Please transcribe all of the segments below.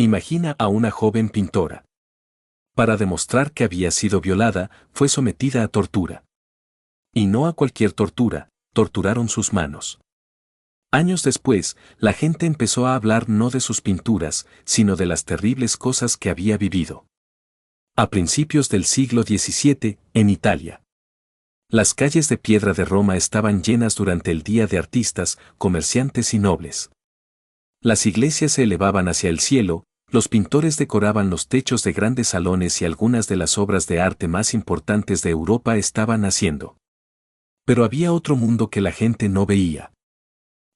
Imagina a una joven pintora. Para demostrar que había sido violada, fue sometida a tortura. Y no a cualquier tortura, torturaron sus manos. Años después, la gente empezó a hablar no de sus pinturas, sino de las terribles cosas que había vivido. A principios del siglo XVII, en Italia. Las calles de piedra de Roma estaban llenas durante el día de artistas, comerciantes y nobles. Las iglesias se elevaban hacia el cielo, los pintores decoraban los techos de grandes salones y algunas de las obras de arte más importantes de Europa estaban naciendo. Pero había otro mundo que la gente no veía.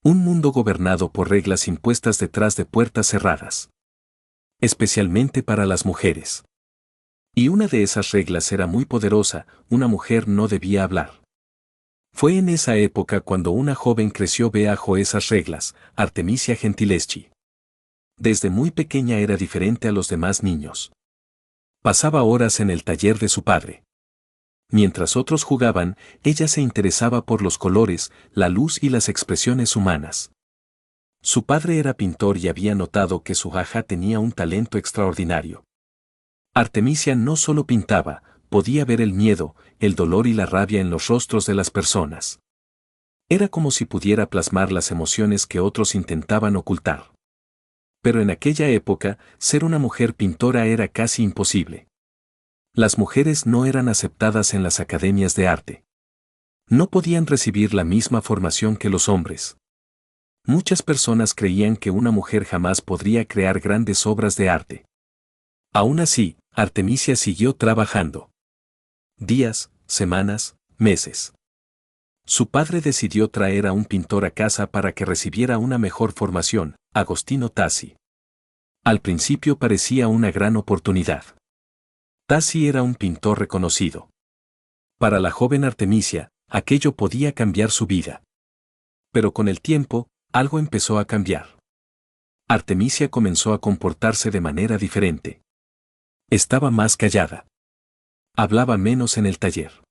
Un mundo gobernado por reglas impuestas detrás de puertas cerradas. Especialmente para las mujeres. Y una de esas reglas era muy poderosa: una mujer no debía hablar. Fue en esa época cuando una joven creció bajo esas reglas, Artemisia Gentileschi. Desde muy pequeña era diferente a los demás niños. Pasaba horas en el taller de su padre. Mientras otros jugaban, ella se interesaba por los colores, la luz y las expresiones humanas. Su padre era pintor y había notado que su hija tenía un talento extraordinario. Artemisia no solo pintaba, podía ver el miedo, el dolor y la rabia en los rostros de las personas. Era como si pudiera plasmar las emociones que otros intentaban ocultar. Pero en aquella época, ser una mujer pintora era casi imposible. Las mujeres no eran aceptadas en las academias de arte. No podían recibir la misma formación que los hombres. Muchas personas creían que una mujer jamás podría crear grandes obras de arte. Aún así, Artemisia siguió trabajando. Días, semanas, meses. Su padre decidió traer a un pintor a casa para que recibiera una mejor formación, Agostino Tassi. Al principio parecía una gran oportunidad. Tassi era un pintor reconocido. Para la joven Artemisia, aquello podía cambiar su vida. Pero con el tiempo, algo empezó a cambiar. Artemisia comenzó a comportarse de manera diferente. Estaba más callada. Hablaba menos en el taller.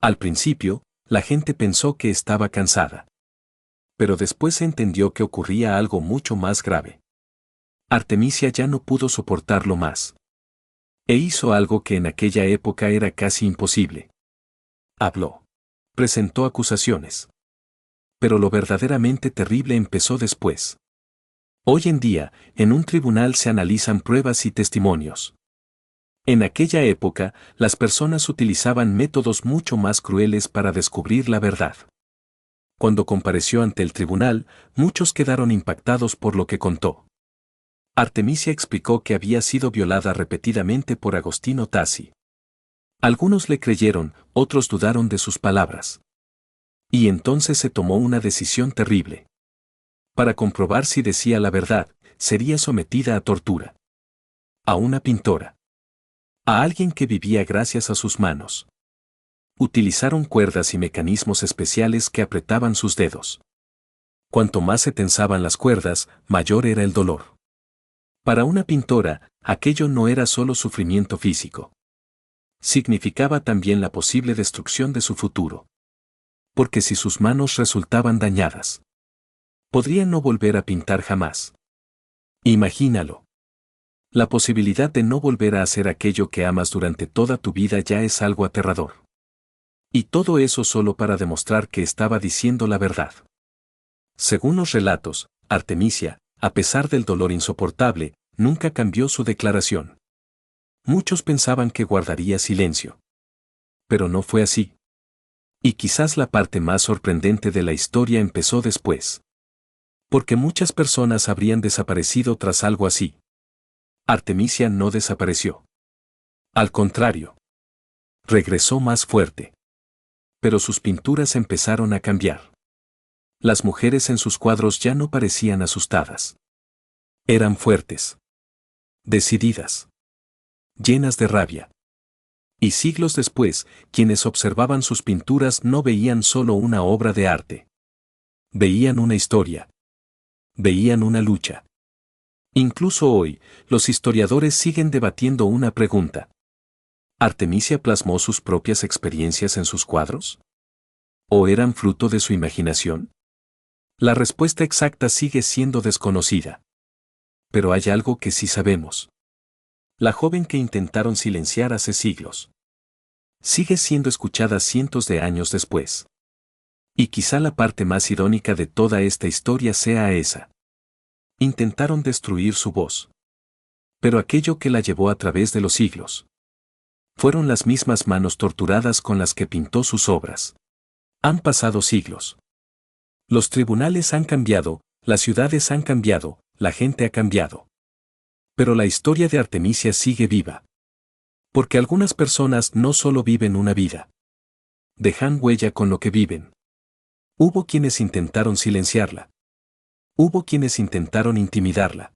Al principio, la gente pensó que estaba cansada. Pero después se entendió que ocurría algo mucho más grave. Artemisia ya no pudo soportarlo más. E hizo algo que en aquella época era casi imposible. Habló. Presentó acusaciones. Pero lo verdaderamente terrible empezó después. Hoy en día, en un tribunal se analizan pruebas y testimonios. En aquella época, las personas utilizaban métodos mucho más crueles para descubrir la verdad. Cuando compareció ante el tribunal, muchos quedaron impactados por lo que contó. Artemisia explicó que había sido violada repetidamente por Agostino Tassi. Algunos le creyeron, otros dudaron de sus palabras. Y entonces se tomó una decisión terrible. Para comprobar si decía la verdad, sería sometida a tortura. A una pintora. A alguien que vivía gracias a sus manos. Utilizaron cuerdas y mecanismos especiales que apretaban sus dedos. Cuanto más se tensaban las cuerdas, mayor era el dolor. Para una pintora, aquello no era solo sufrimiento físico. Significaba también la posible destrucción de su futuro. Porque si sus manos resultaban dañadas, podrían no volver a pintar jamás. Imagínalo. La posibilidad de no volver a hacer aquello que amas durante toda tu vida ya es algo aterrador. Y todo eso solo para demostrar que estaba diciendo la verdad. Según los relatos, Artemisia, a pesar del dolor insoportable, nunca cambió su declaración. Muchos pensaban que guardaría silencio. Pero no fue así. Y quizás la parte más sorprendente de la historia empezó después. Porque muchas personas habrían desaparecido tras algo así. Artemisia no desapareció. Al contrario. Regresó más fuerte. Pero sus pinturas empezaron a cambiar. Las mujeres en sus cuadros ya no parecían asustadas. Eran fuertes. Decididas. Llenas de rabia. Y siglos después, quienes observaban sus pinturas no veían solo una obra de arte. Veían una historia. Veían una lucha. Incluso hoy, los historiadores siguen debatiendo una pregunta. ¿Artemisia plasmó sus propias experiencias en sus cuadros? ¿O eran fruto de su imaginación? La respuesta exacta sigue siendo desconocida. Pero hay algo que sí sabemos. La joven que intentaron silenciar hace siglos sigue siendo escuchada cientos de años después. Y quizá la parte más irónica de toda esta historia sea esa. Intentaron destruir su voz. Pero aquello que la llevó a través de los siglos fueron las mismas manos torturadas con las que pintó sus obras. Han pasado siglos. Los tribunales han cambiado, las ciudades han cambiado, la gente ha cambiado. Pero la historia de Artemisia sigue viva. Porque algunas personas no solo viven una vida. Dejan huella con lo que viven. Hubo quienes intentaron silenciarla. Hubo quienes intentaron intimidarla.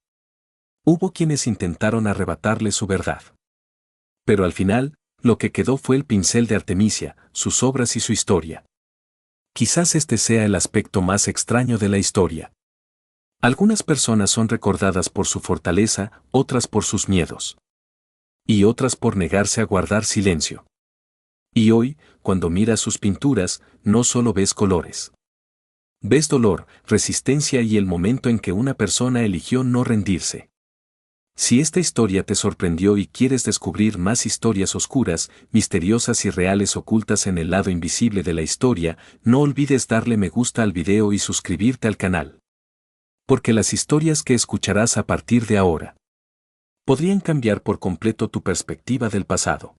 Hubo quienes intentaron arrebatarle su verdad. Pero al final, lo que quedó fue el pincel de Artemisia, sus obras y su historia. Quizás este sea el aspecto más extraño de la historia. Algunas personas son recordadas por su fortaleza, otras por sus miedos. Y otras por negarse a guardar silencio. Y hoy, cuando miras sus pinturas, no solo ves colores. Ves dolor, resistencia y el momento en que una persona eligió no rendirse. Si esta historia te sorprendió y quieres descubrir más historias oscuras, misteriosas y reales ocultas en el lado invisible de la historia, no olvides darle me gusta al video y suscribirte al canal. Porque las historias que escucharás a partir de ahora podrían cambiar por completo tu perspectiva del pasado.